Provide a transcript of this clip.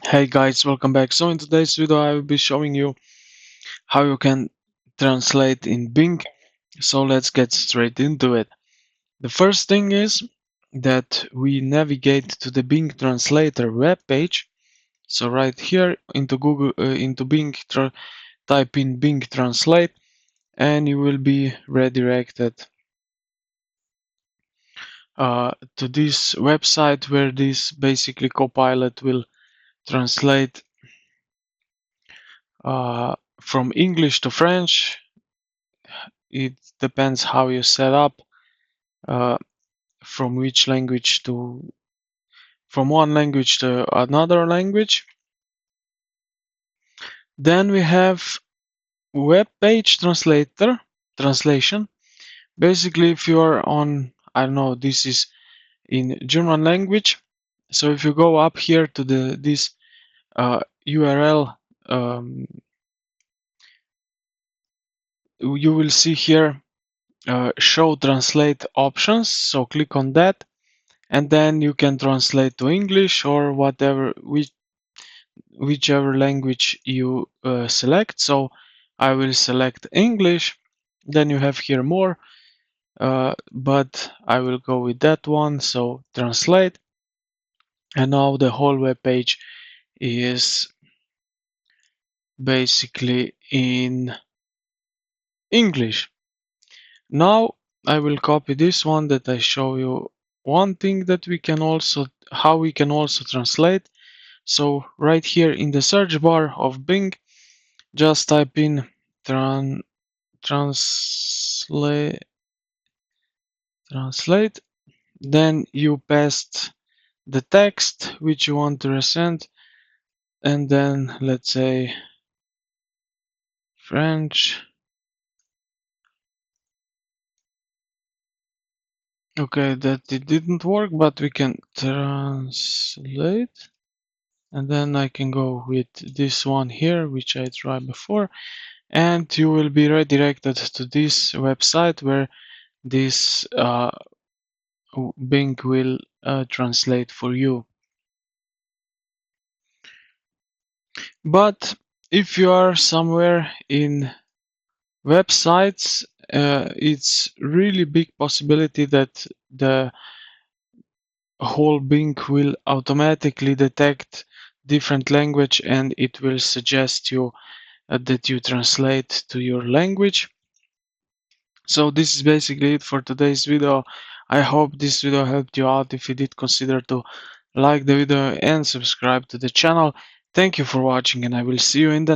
Hey guys, welcome back. So in today's video I will be showing you how you can translate in Bing. So let's get straight into it. The first thing is that we navigate to the Bing Translator web page. So right here into Bing, type in Bing Translate and you will be redirected to this website where this basically Copilot will translate from English to French. It depends how you set up uh, from which language to from one language to another language. Then we have web page translation. Basically, if you are on, I don't know, this is in German language. So if you go up here to this URL, you will see here show translate options. So click on that, and then you can translate to English or whatever, whichever language you select. So I will select English. Then you have here more, but I will go with that one. So translate, and now the whole web page is basically in English. Now I will copy this one that I show you. One thing that we can also, how we can also translate. So right here in the search bar of Bing, just type in translate, then you paste the text which you want to resend, and then let's say French. Okay, that it didn't work, but we can translate, and then I can go with this one here which I tried before, and you will be redirected to this website where this Bing will translate for you. But if you are somewhere in websites, it's really big possibility that the whole Bing will automatically detect different language and it will suggest you that you translate to your language. So this is basically it for today's video. I hope this video helped you out. If you did, consider to like the video and subscribe to the channel. Thank you for watching, and I will see you in the